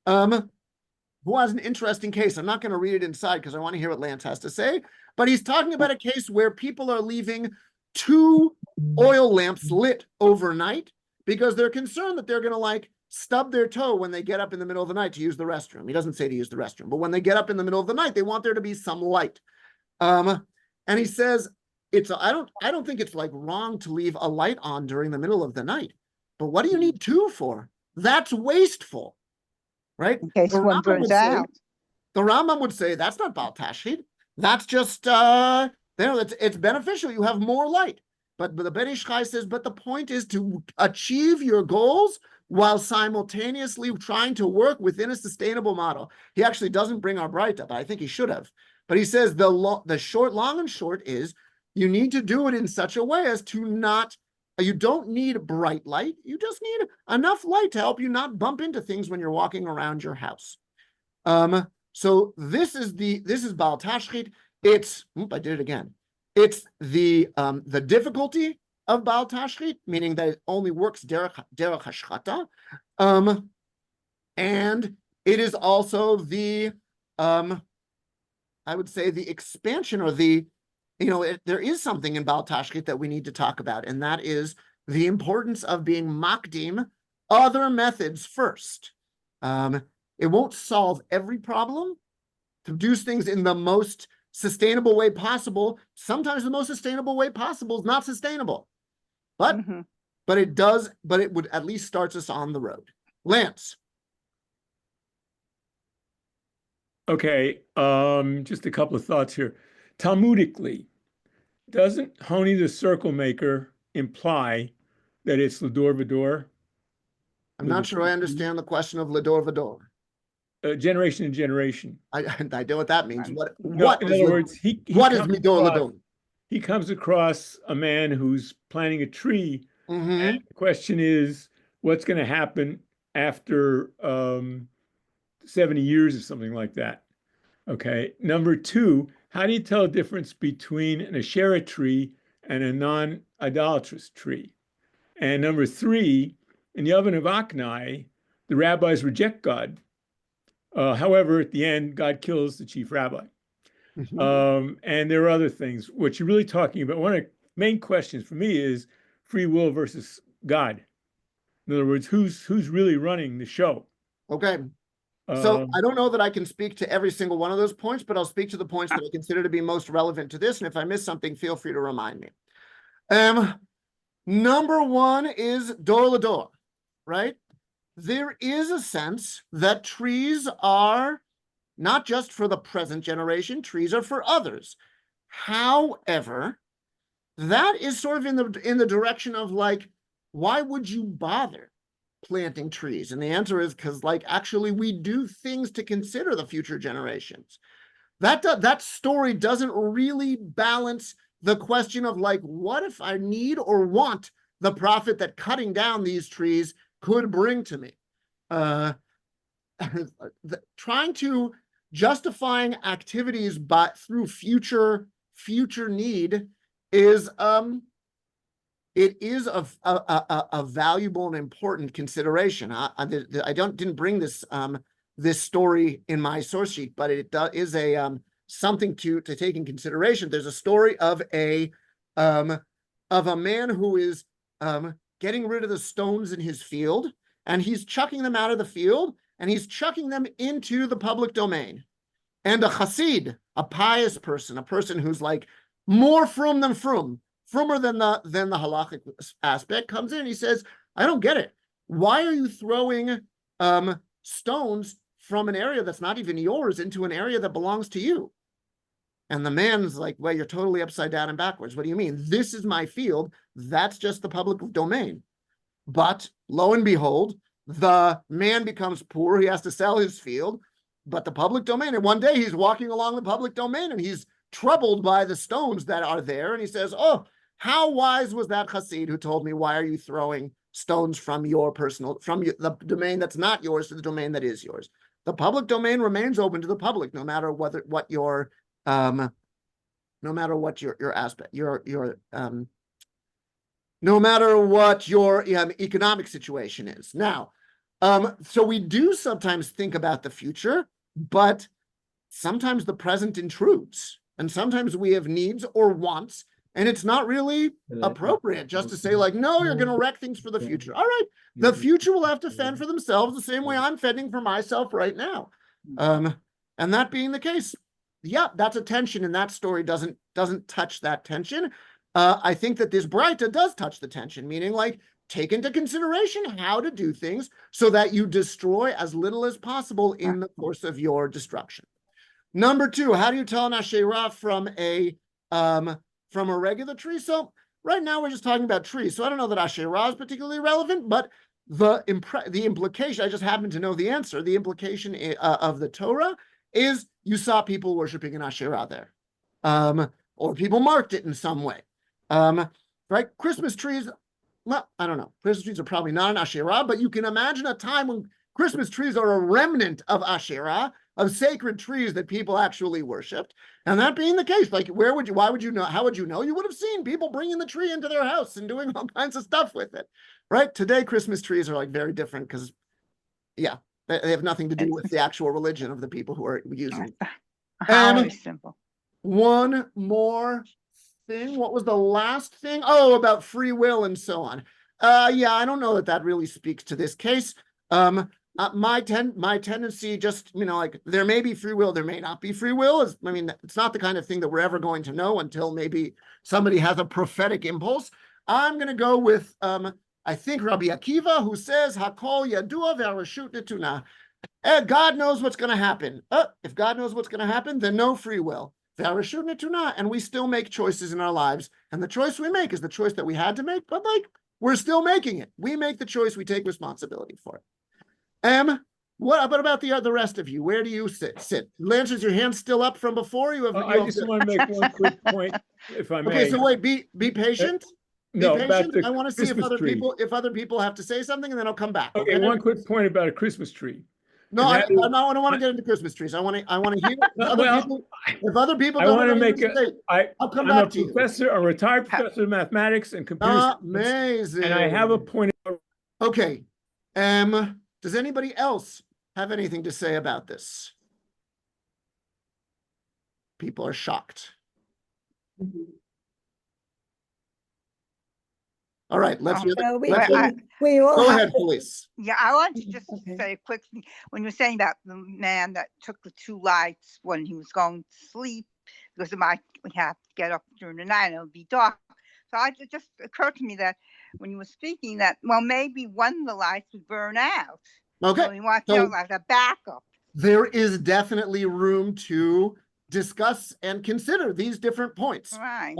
who has an interesting case. I'm not going to read it inside because I want to hear what Lance has to say, but he's talking about a case where people are leaving 2 oil lamps lit overnight because they're concerned that they're going to like stub their toe when they get up in the middle of the night to use the restroom. He doesn't say to use the restroom, but when they get up in the middle of the night, they want there to be some light. And he says, I don't think it's like wrong to leave a light on during the middle of the night, but what do you need 2 for? That's wasteful, right? In case one burns out. The Rambam would say that's not Baal Tashchit. That's just it's beneficial. You have more light. But the Ben Ish Chai says, but the point is to achieve your goals while simultaneously trying to work within a sustainable model. He actually doesn't bring our Braita, but I think he should have. But he says the long and short is you need to do it in such a way as to not. You don't need bright light. You just need enough light to help you not bump into things when you're walking around your house. So this is Baal Tashchit. I did it again. It's the difficulty of Baal Tashchit, meaning that it only works derech hashchata, and it is also the I would say the expansion or there is something in Baal Tashchit that we need to talk about, and that is the importance of being makdim other methods first. It won't solve every problem. To do things in the most sustainable way possible. Sometimes the most sustainable way possible is not sustainable. But Mhm. but it would at least starts us on the road. Lance. Okay, just a couple of thoughts here. Talmudically, doesn't Honi the circle maker imply that it's Lador Vador? I'm not sure I understand the question of Lador Vador. Generation to generation. I know what that means. No, What In is other words, he what is comes Midor across- Lador? He comes across a man who's planting a tree. Mhm. The question is, what's going to happen after 70 years or something like that? Okay. Number two, how do you tell the difference between an Asherah tree and a non-idolatrous tree? And number three, in the oven of Aknai, the rabbis reject God. However, at the end, God kills the chief rabbi. And there are other things. What you're really talking about, one of the main questions for me is free will versus God. In other words, who's really running the show? Okay. So Um, I don't know that I can speak to every single one of those points, but I'll speak to the points that I consider to be most relevant to this. And if I miss something, feel free to remind me. Number one is Dor Lador, right? There is a sense that trees are not just for the present generation, trees are for others. However, that is sort of in the direction of like, why would you bother planting trees? And the answer is because, like, actually we do things to consider the future generations. That story doesn't really balance the question of like, what if I need or want the profit that cutting down these trees could bring to me? Trying to justifying activities but through future need is it is a valuable and important consideration. I didn't bring this this story in my source sheet, but it is a something to take in consideration. There's a story of a man who is getting rid of the stones in his field, and he's chucking them out of the field, and he's chucking them into the public domain. And a chassid, a pious person, a person who's like more frum than frum, frummer than the halachic aspect, comes in and he says, I don't get it. Why are you throwing stones from an area that's not even yours into an area that belongs to you? And the man's like, well, you're totally upside down and backwards. What do you mean? This is my field. That's just the public domain. But lo and behold, the man becomes poor. He has to sell his field, but the public domain. And one day he's walking along the public domain and he's troubled by the stones that are there. And he says, oh, how wise was that chassid who told me, why are you throwing stones from your personal, from the domain that's not yours to the domain that is yours? The public domain remains open to the public, no matter what your aspect, no matter what your economic situation is. Now, so we do sometimes think about the future, but sometimes the present intrudes, and sometimes we have needs or wants, and it's not really appropriate just to say like, no, you're going to wreck things for the future. All right, the future will have to fend for themselves the same way I'm fending for myself right now. And that being the case, yeah, that's a tension, and that story doesn't touch that tension. I think that this Braita does touch the tension, meaning like take into consideration how to do things so that you destroy as little as possible in the course of your destruction. Number two, how do you tell an Asherah from a regular tree? So right now we're just talking about trees, so I don't know that Asherah is particularly relevant, but the implication, I just happen to know the answer. The implication of the Torah is you saw people worshiping an Asherah there, or people marked it in some way. Right? Christmas trees, well, I don't know. Christmas trees are probably not an Asherah, but you can imagine a time when Christmas trees are a remnant of Asherah, of sacred trees that people actually worshipped. And that being the case, like, why would you know? How would you know? You would have seen people bringing the tree into their house and doing all kinds of stuff with it, right? Today, Christmas trees are like very different because, yeah, they have nothing to do with the actual religion of the people who are using it. How simple. One more thing. What was the last thing? Oh, about free will and so on. Yeah, I don't know that really speaks to this case. my tendency, just, like, there may be free will, there may not be free will. It's not the kind of thing that we're ever going to know until maybe somebody has a prophetic impulse. I'm going to go with, I think, Rabbi Akiva, who says, Hakol Yadua V'Arashut Netuna. God knows what's going to happen. If God knows what's going to happen, then no free will. V'Arashut Netuna, and we still make choices in our lives. And the choice we make is the choice that we had to make, but like, we're still making it. We make the choice, we take responsibility for it. What about the rest of you? Where do you sit? Lance, is your hand still up from before? I just want to make one quick point, if I may. Okay, so wait, be patient. No, Be about patient. the I want to see if Christmas other people have to say something, and then I'll come back. Okay, one quick point about a Christmas tree. No, I don't want to get into Christmas trees. I want to hear if other people don't have anything to say, I'll come back to you. I'm a retired professor of mathematics and computer science. Amazing. And I have a point. Okay. Does anybody else have anything to say about this? People are shocked. All right, let's hear we all Go have ahead, to- police. Yeah, I want to just Okay. say quickly, when you were saying about the man that took the 2 lights when he was going to sleep, because we have to get up during the night and it'll be dark. So it just occurred to me that when you were speaking that, well, maybe one of the lights would burn out. Okay. So we want So- like a backup. There is definitely room to discuss and consider these different points. Right.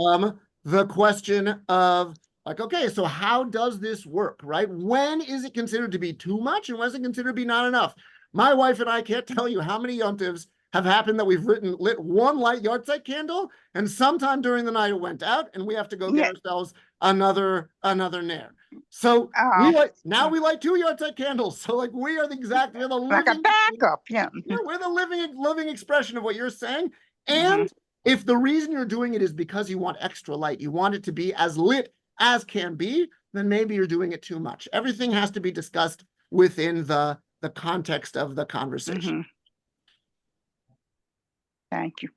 The question of, like, okay, so how does this work, right? When is it considered to be too much and when is it considered to be not enough? My wife and I can't tell you how many yontivs have happened that we've lit one light yahrzeit candle, and sometime during the night it went out, and we have to go get ourselves another nair. So we light 2 yahrzeit candles. So like we are we're the Like a living backup, yeah. we're the living expression of what you're saying. And if the reason you're doing it is because you want extra light, you want it to be as lit as can be, then maybe you're doing it too much. Everything has to be discussed within the context of the conversation. Thank you.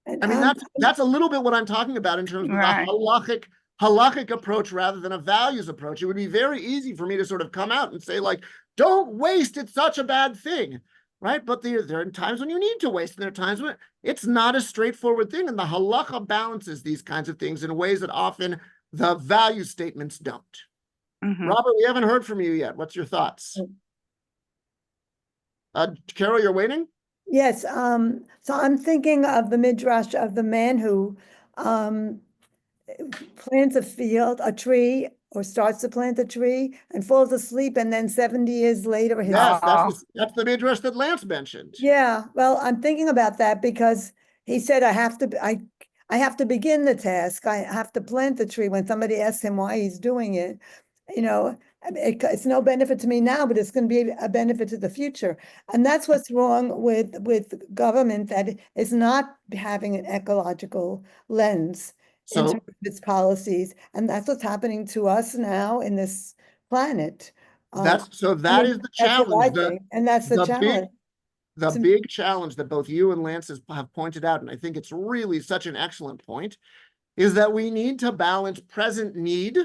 and I mean, I'm- that's a little bit what I'm talking about in terms of Right. the halachic approach rather than a values approach. It would be very easy for me to sort of come out and say, like, don't waste, it's such a bad thing, right? But there are times when you need to waste, and there are times when it's not a straightforward thing, and the halacha balances these kinds of things in ways that often the value statements don't. Robert, we haven't heard from you yet. What's your thoughts? Carol, you're waiting? Yes, so I'm thinking of the midrash of the man who plants a tree, or starts to plant a tree and falls asleep, and then 70 years later his Yes, that's the midrash that Lance mentioned. Yeah, well, I'm thinking about that because he said I have to begin the task. I have to plant the tree. When somebody asks him why he's doing it, it's no benefit to me now, but it's going to be a benefit to the future. And that's what's wrong with government, that is not having an ecological lens in terms of its policies. And that's what's happening to us now in this planet. That is the challenge. And that's the challenge. The big challenge that both you and Lance have pointed out, and I think it's really such an excellent point, is that we need to balance present need,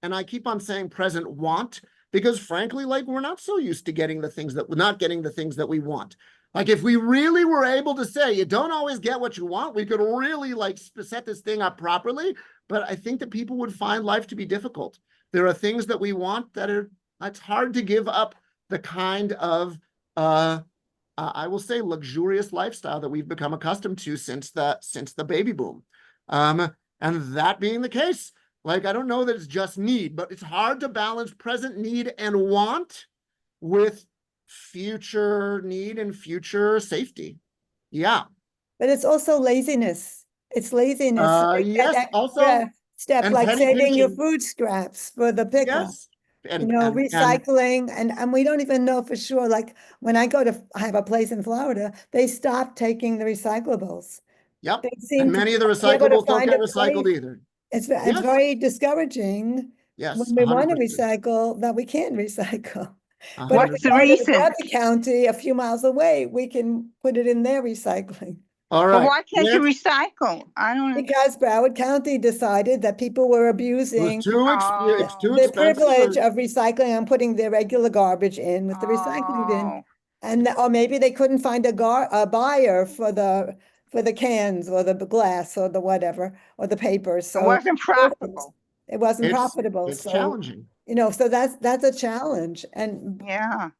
and I keep on saying present want, because frankly, like, we're not so used to getting not getting the things that we want. Like, if we really were able to say, you don't always get what you want, we could really like set this thing up properly. But I think that people would find life to be difficult. There are things that we want it's hard to give up the kind of, I will say, luxurious lifestyle that we've become accustomed to since the baby boom. And that being the case, like, I don't know that it's just need, but it's hard to balance present need and want with future need and future safety. Yeah. But it's also laziness. It's laziness. Yes, also. Step and like saving your penetration. food scraps for the pickup. Yes. And Recycling, and we don't even know for sure. Like, when I have a place in Florida, they stopped taking the recyclables. Yep. They seem And many of the to be able to recyclables don't find get a recycled place. either. It's Yes. very discouraging Yes. when we want to 100%. recycle that we can't recycle. But if What's we the go to reason? another county a few miles away, we can put it in their recycling. All But right. why can't you Lance, recycle? I don't. Because Broward County decided that people were it was abusing it's too the expensive. privilege of recycling and putting their regular garbage in with the recycling bin. Oh, And, or maybe they couldn't find a buyer for the cans or the glass or the whatever, or the paper, it so wasn't profitable. it wasn't It's profitable, it's so, challenging. you know, so that's a challenge, and Yeah.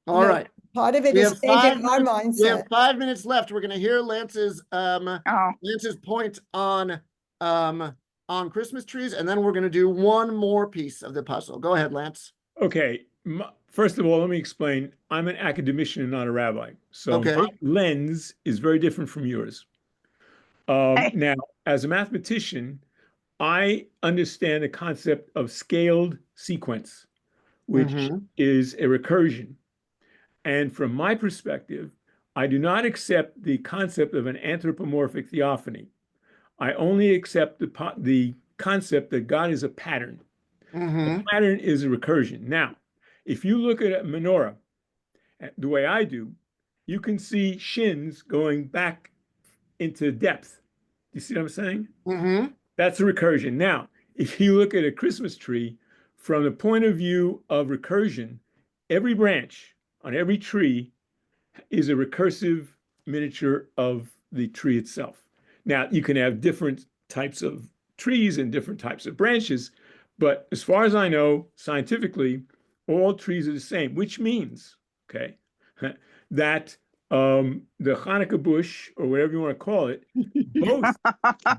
All know, right. part of it We is have changing our We have mindset. 5 minutes left. We're going to hear Lance's Oh, point on Christmas trees, and then we're going to do one more piece of the puzzle. Go ahead, Lance. Okay. First of all, let me explain. I'm an academician and not a rabbi. So Okay. my lens is very different from yours. Now, as a mathematician, I understand the concept of scaled sequence, which is a recursion. And from my perspective, I do not accept the concept of an anthropomorphic theophany. I only accept the concept that God is a pattern. The pattern is a recursion. Now, if you look at a menorah the way I do, you can see shins going back into depth. You see what I'm saying? That's a recursion. Now, if you look at a Christmas tree from the point of view of recursion, every branch on every tree is a recursive miniature of the tree itself. Now, you can have different types of trees and different types of branches, but as far as I know, scientifically, all trees are the same, which means, okay, that the Hanukkah bush, or whatever you want to call it,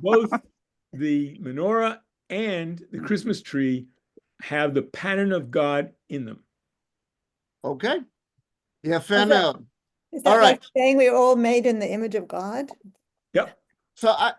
both the menorah and the Christmas tree have the pattern of God in them. Okay. Yeah, Fanel. Is that All like right. saying we're all made in the image of God? Yep. So I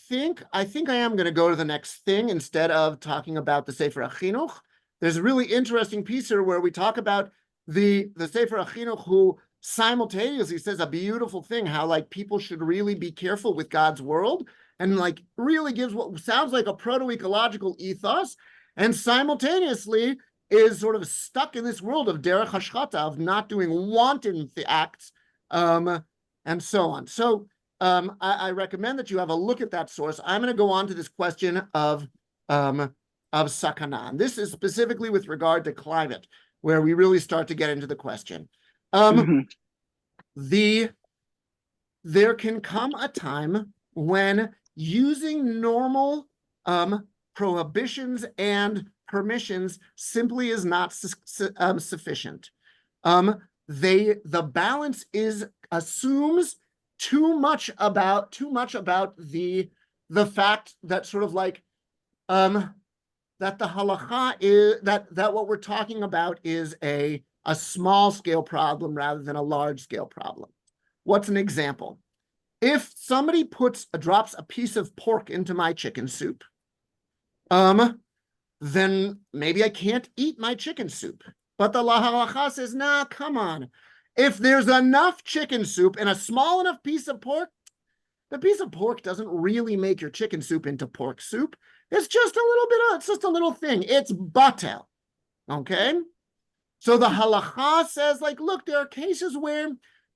think I am going to go to the next thing instead of talking about the Sefer HaChinuch. There's a really interesting piece here where we talk about the Sefer HaChinuch, who simultaneously says a beautiful thing, how like people should really be careful with God's world, and like really gives what sounds like a proto-ecological ethos, and simultaneously is sort of stuck in this world of derech hashchata, of not doing wanton acts, and so on. So I recommend that you have a look at that source. I'm going to go on to this question of sakana. And this is specifically with regard to climate, where we really start to get into the question. There can come a time when using normal prohibitions and permissions simply is not sufficient. The balance assumes too much about the fact that sort of like that the halacha is that what we're talking about is a small scale problem rather than a large scale problem. What's an example? If somebody drops a piece of pork into my chicken soup, then maybe I can't eat my chicken soup. But the halacha says, nah, come on. If there's enough chicken soup and a small enough piece of pork, the piece of pork doesn't really make your chicken soup into pork soup. It's just it's just a little thing. It's batel, okay? So the halacha says, like, look, there are cases where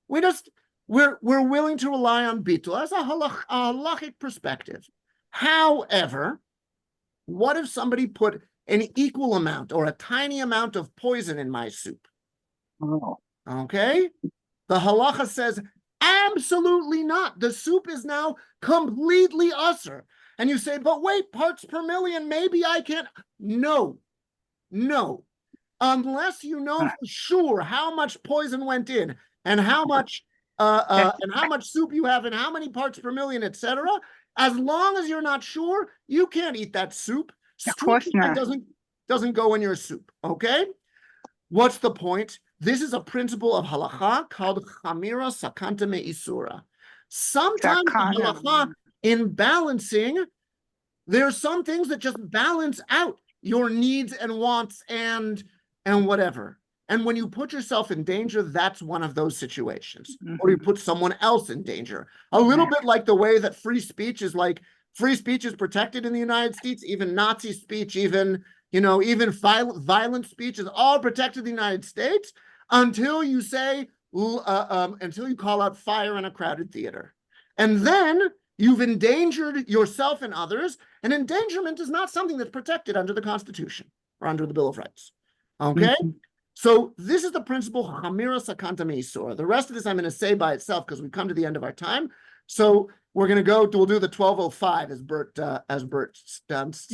we're willing to rely on bitul as a halachic perspective. However, what if somebody put an equal amount or a tiny amount of poison in my soup? Okay? The halacha says, absolutely not. The soup is now completely usher. And you say, but wait, parts per million, maybe I can't. No. Unless you know for sure how much poison went in and how much soup you have and how many parts per million, etc. As long as you're not sure, you can't eat that soup. Of course not. Doesn't go in your soup. Okay? What's the point? This is a principle of halacha called chamira sakanta me'isura. Sometimes the halacha, in balancing, there are some things that just balance out your needs and wants and whatever. And when you put yourself in danger, that's one of those situations. Or you put someone else in danger. A little bit like the way that free speech is protected in the United States, even Nazi speech, even violent speech is all protected in the United States, until you say until you call out fire in a crowded theater. And then you've endangered yourself and others, and endangerment is not something that's protected under the Constitution or under the Bill of Rights. Okay? So this is the principle Chamira Sakanta Meisor. The rest of this I'm going to say by itself because we've come to the end of our time. So we'll do the 1205 as Bert suggests.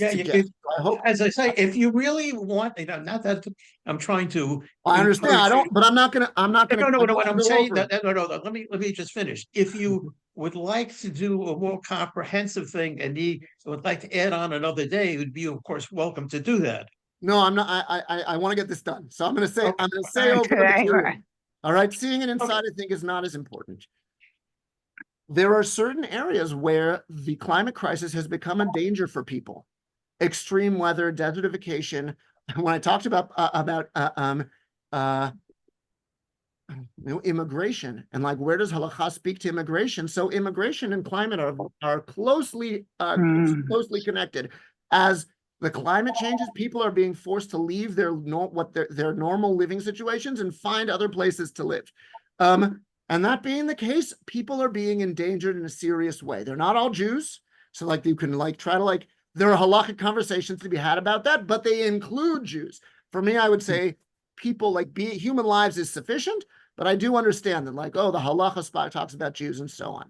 I hope. As I say, if you really want, not that I'm trying to. I understand. I don't, but I'm not gonna. No. What I'm saying, no. Let me just finish. If you would like to do a more comprehensive thing and would like to add on another day, you would be, of course, welcome to do that. No, I'm not. I want to get this done. So I'm going to say. I'm going to say over the material. All right. Seeing it inside, I think, is not as important. There are certain areas where the climate crisis has become a danger for people. Extreme weather, desertification. When I talked about immigration and like where does Halacha speak to immigration? So immigration and climate are closely connected. As the climate changes, people are being forced to leave their normal living situations and find other places to live. And that being the case, people are being endangered in a serious way. They're not all Jews. So like you can try to there are halakhic conversations to be had about that, but they include Jews. For me, I would say people human lives is sufficient, but I do understand that the halacha spot talks about Jews and so on.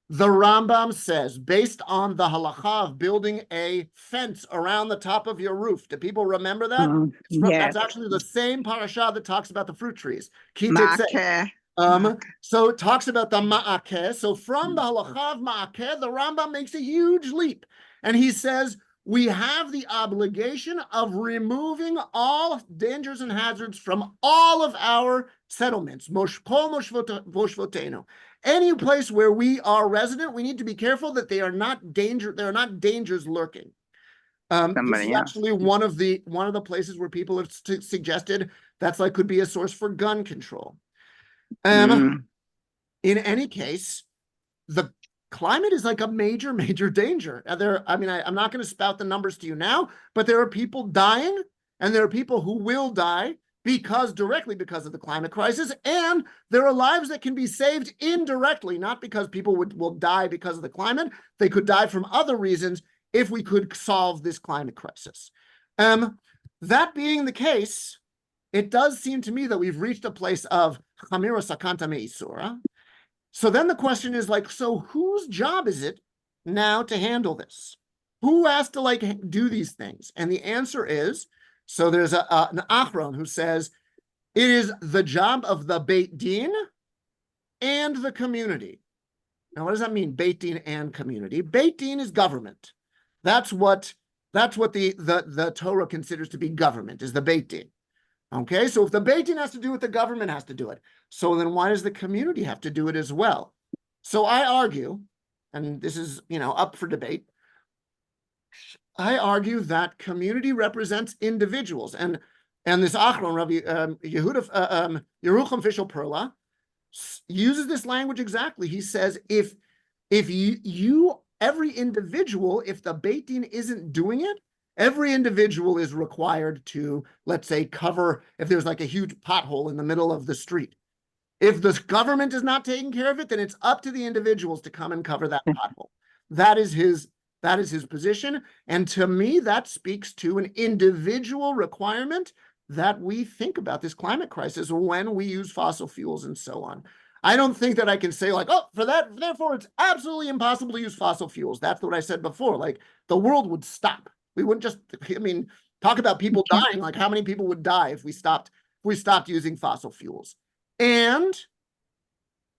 The Rambam says, based on the halacha of building a fence around the top of your roof. Do people remember that? That's actually the same parasha that talks about the fruit trees. So it talks about the ma'akeh. So from the halacha of ma'akeh, the Rambam makes a huge leap. And he says, we have the obligation of removing all dangers and hazards from all of our settlements. Any place where we are resident, we need to be careful that there are not dangers lurking. This is actually one of the places where people have suggested that's could be a source for gun control. In any case, the climate is a major danger. I'm not going to spout the numbers to you now, but there are people dying, and there are people who will die directly because of the climate crisis, and there are lives that can be saved indirectly, not because people will die because of the climate. They could die from other reasons if we could solve this climate crisis. That being the case, it does seem to me that we've reached a place of Chamira Sakanta Meisura. So then the question is so whose job is it now to handle this? Who has to do these things? And the answer is, so there's an Achron who says, it is the job of the Beit Din and the community. Now, what does that mean, Beit Din and community? Beit Din is government. That's what the Torah considers to be government, is the Beit Din. Okay, so if the Beit Din has to do it, the government has to do it. So then why does the community have to do it as well? So I argue, and this is, up for debate, I argue that community represents individuals. And this Achron, Rabbi Yerucham Fishel Perla, uses this language exactly. He says, if every individual, if the Beit Din isn't doing it, every individual is required to, let's say, cover if there's a huge pothole in the middle of the street. If the government is not taking care of it, then it's up to the individuals to come and cover that pothole. That is his position. And to me, that speaks to an individual requirement that we think about this climate crisis when we use fossil fuels and so on. I don't think that I can say therefore it's absolutely impossible to use fossil fuels. That's what I said before. The world would stop. We wouldn't just, talk about people dying. How many people would die if we stopped using fossil fuels? And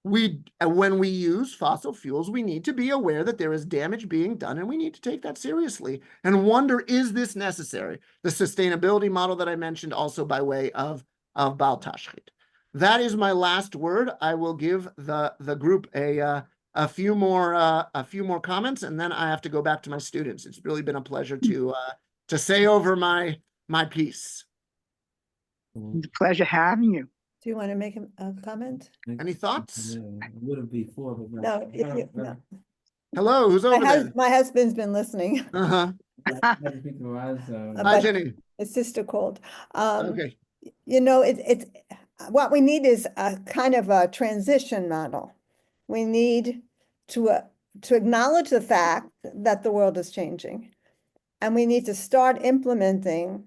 when we use fossil fuels, we need to be aware that there is damage being done, and we need to take that seriously and wonder, is this necessary? The sustainability model that I mentioned also by way of Baal Tashchit. That is my last word. I will give the group a few more comments, and then I have to go back to my students. It's really been a pleasure to say over my piece. It's a pleasure having you. Do you want to make a comment? Any thoughts? Would have before, but No, no. Hello, who's over there? My husband's been listening. Hi, But Jenny. his sister called. Okay. It's what we need is a kind of a transition model. We need to acknowledge the fact that the world is changing. And we need to start implementing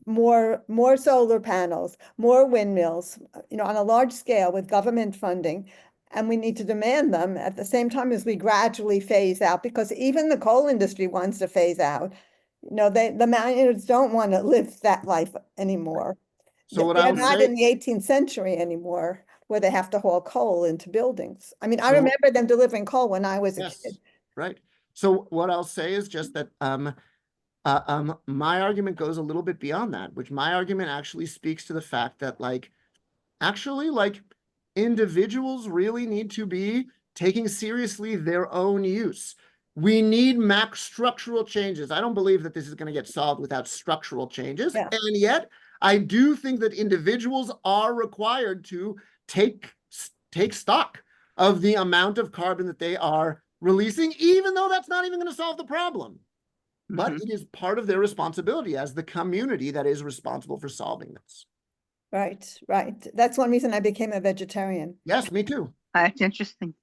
more solar panels, more windmills, on a large scale with government funding. And we need to demand them at the same time as we gradually phase out, because even the coal industry wants to phase out. The miners don't want to live that life anymore. So what They're I would not say, in the 18th century anymore, where they have to haul coal into buildings. I mean, I So- remember them delivering coal when I was a yes, kid. right. So what I'll say is just that my argument goes a little bit beyond that, which my argument actually speaks to the fact that individuals really need to be taking seriously their own use. We need max structural changes. I don't believe that this is going to get solved without structural changes. Yeah. And yet I do think that individuals are required to take stock of the amount of carbon that they are releasing, even though that's not even going to solve the problem. But it is part of their responsibility as the community that is responsible for solving this. Right. That's one reason I became a vegetarian. Yes, me too. That's interesting.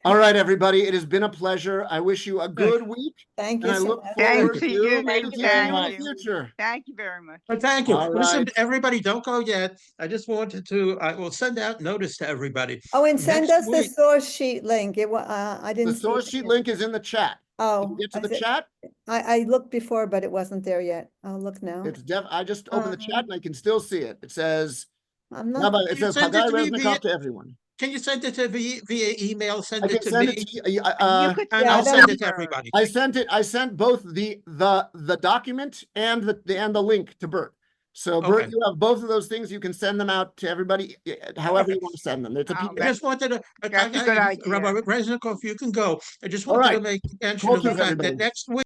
All right, everybody. It has been a pleasure. I wish you a good week. Thank And you I so look much. forward Thank to you. maybe Thank teaching you in the you. future. Thank you very much. But thank you. All Listen, right. everybody, don't go yet. I just wanted to, I will send out notice to everybody. Oh, and send Next us the week- source sheet link. I The didn't see source it sheet yet. link is in the chat. Can you Oh, get to is the it? chat? I looked before, but it wasn't there yet. I'll look now. I just opened the chat and I can still see it. It says, I'm how not, about, it Can you says send it Haggai to me Resnikoff to everyone. Can you send it to via email? I Send can it to send me. it to you. You could And Yeah, I'll that send would it to everybody. I sent both the document and the link to Bert. So Bert, Okay. you have both of those things. You can send them out to everybody, however you want to send them. It's a Oh, PDF. I just wanted to, That's a good idea. Rabbi Resnikoff, you can go. I just All wanted to right. make mention Kol of the tuv, fact everybody. that next week.